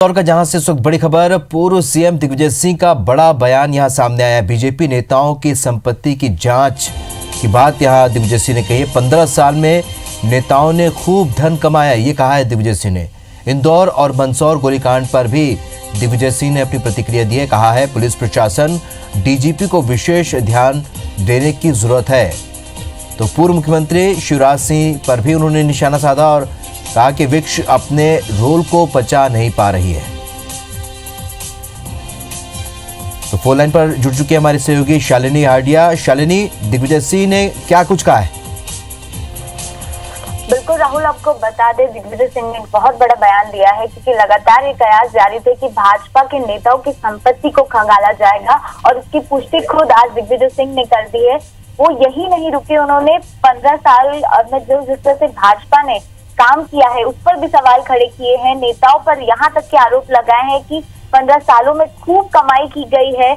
और का जहां से इस वक्त बड़ी खबर, पूर्व सीएम दिग्विजय सिंह का बड़ा बयान यहां सामने आया। बीजेपी नेताओं की संपत्ति की जांच की बात यहां दिग्विजय सिंह ने कही है। 15 साल में नेताओं ने खूब धन कमाया, ये कहा है दिग्विजय सिंह ने। इंदौर और मंदसौर गोलीकांड पर भी दिग्विजय सिंह ने अपनी प्रतिक्रिया दी है। कहा है पुलिस प्रशासन, डीजीपी को विशेष ध्यान देने की जरूरत है। तो पूर्व मुख्यमंत्री शिवराज सिंह पर भी उन्होंने निशाना साधा और कहा कि विपक्ष अपने रोल को पचा नहीं पा रही है। तो फोन लाइन पर जुड़ चुकी है हमारी सहयोगी शालिनी हार्डिया। शालिनी, दिग्विजय सिंह ने क्या कुछ कहा है? बिल्कुल राहुल, आपको बता दें, दिग्विजय सिंह ने बहुत बड़ा बयान दिया है क्योंकि लगातार ये कयास जारी थे कि भाजपा के नेताओं की संपत्ति को खंगाला जाएगा और इसकी पुष्टि खुद आज दिग्विजय सिंह ने कर दी है। वो यही नहीं रुके, उन्होंने 15 साल में जिस तरह से भाजपा ने काम किया है उस पर भी सवाल खड़े किए हैं। नेताओं पर यहाँ तक के आरोप लगाए हैं कि 15 सालों में खूब कमाई की गई है।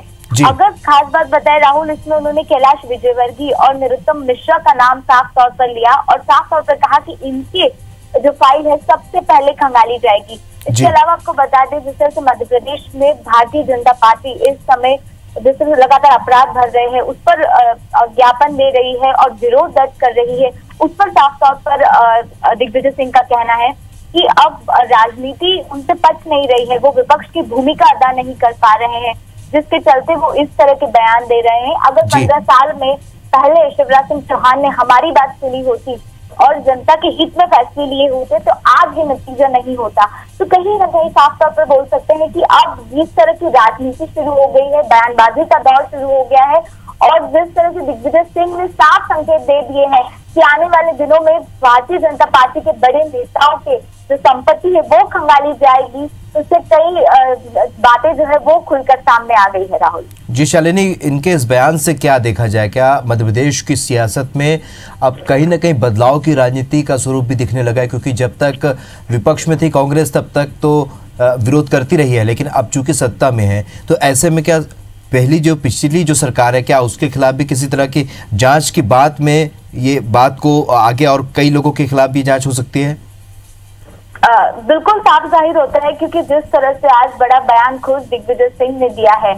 अगर खास बात बताए राहुल, इसमें उन्होंने कैलाश विजयवर्गीय और नरोत्तम मिश्रा का नाम साफ तौर पर लिया और साफ तौर पर कहा कि इनके जो फाइल है सबसे पहले खंगाली जाएगी। इसके अलावा आपको बता दें, जिस तरह से मध्य प्रदेश में भारतीय जनता पार्टी इस समय जिस तरह लगातार अपराध भर रहे हैं उस पर ज्ञापन दे रही है और विरोध दर्ज कर रही है, उस पर साफ तौर पर दिग्विजय सिंह का कहना है कि अब राजनीति उनसे पच नहीं रही है, वो विपक्ष की भूमिका अदा नहीं कर पा रहे हैं, जिसके चलते वो इस तरह के बयान दे रहे हैं। अगर 15 साल में पहले शिवराज सिंह चौहान ने हमारी बात सुनी होती और जनता के हित में फैसले लिए होते तो आज ये नतीजा नहीं होता। तो कहीं ना कहीं साफ तौर पर बोल सकते हैं कि अब जिस तरह की राजनीति शुरू हो गई है, बयानबाजी का दौर शुरू हो गया है और जिस तरह से दिग्विजय सिंह ने साफ संकेत दे दिए हैं कि आने वाले दिनों में भारतीय जनता पार्टी के बड़े नेताओं के जो संपत्ति है वो खंगाली जाएगी, तो उससे कई बातें जो है वो खुलकर सामने आ गई है। राहुल जी, शालिनी, इनके इस बयान से क्या देखा जाए? क्या मध्य प्रदेश की सियासत में अब कहीं ना कहीं बदलाव की राजनीति का स्वरूप भी दिखने लगा है? क्योंकि जब तक विपक्ष में थी कांग्रेस तब तक तो विरोध करती रही है, लेकिन अब चूंकि सत्ता में है तो ऐसे में क्या पिछली जो सरकार है, क्या उसके खिलाफ भी किसी तरह की जांच की बात में ये बात को आगे और कई लोगों के खिलाफ भी जांच हो सकती है? बिल्कुल साफ जाहिर होता है क्योंकि जिस तरह से आज बड़ा बयान खुद दिग्विजय सिंह ने दिया है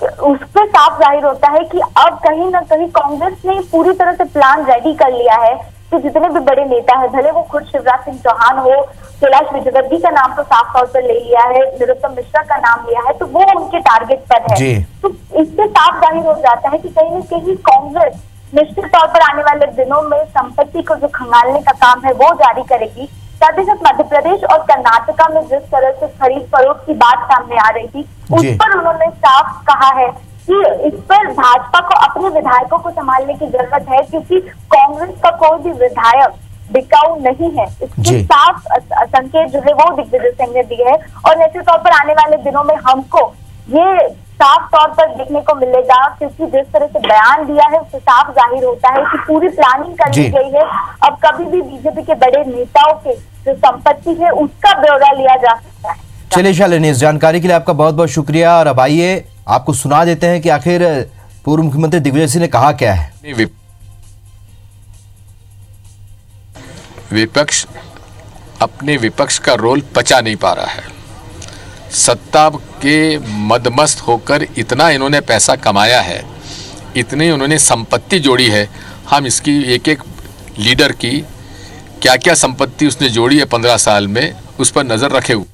उससे साफ जाहिर होता है कि अब कहीं ना कहीं कांग्रेस ने पूरी तरह से प्लान रेडी कर लिया है कि जितने भी बड़े नेता है, भले वो खुद शिवराज सिंह चौहान हो, कैलाश विजयवर्गीय का नाम तो साफ तौर पर ले लिया है, नरोत्तम मिश्रा का नाम लिया है, तो वो उनके टारगेट पर है। तो इससे साफ जाहिर हो जाता है कि कहीं ना कहीं कांग्रेस निश्चित तौर पर आने वाले दिनों में संपत्ति को जो खंगालने का काम है वो जारी करेगी। साथ ही साथ मध्य प्रदेश और कर्नाटका में जिस तरह से खरीद फरोख्त की बात सामने आ रही थी उस पर उन्होंने साफ कहा है कि इस पर भाजपा को अपने विधायकों को संभालने की जरूरत है क्योंकि कांग्रेस का कोई भी विधायक बिकाऊ नहीं है। इसके साफ संकेत जो है वो दिग्विजय सिंह ने दिए है और निश्चित तौर पर आने वाले दिनों में हमको ये साफ तौर पर देखने को मिलेगा क्योंकि जिस तरह से बयान दिया है उससे साफ जाहिर होता है कि पूरी प्लानिंग कर ली गई है। अब कभी भी बीजेपी के बड़े नेताओं के जो संपत्ति है उसका ब्यौरा लिया जा सकता है। चलिए शालिनी, इस जानकारी के लिए आपका बहुत बहुत शुक्रिया। और अब आइए आपको सुना देते हैं कि आखिर पूर्व मुख्यमंत्री दिग्विजय सिंह ने कहा क्या है। विपक्ष अपने विपक्ष का रोल पचा नहीं पा रहा है। सत्ता के मदमस्त होकर इतना इन्होंने पैसा कमाया है, इतनी उन्होंने संपत्ति जोड़ी है। हम इसकी एक एक लीडर की क्या क्या संपत्ति उसने जोड़ी है 15 साल में, उस पर नजर रखे हुए।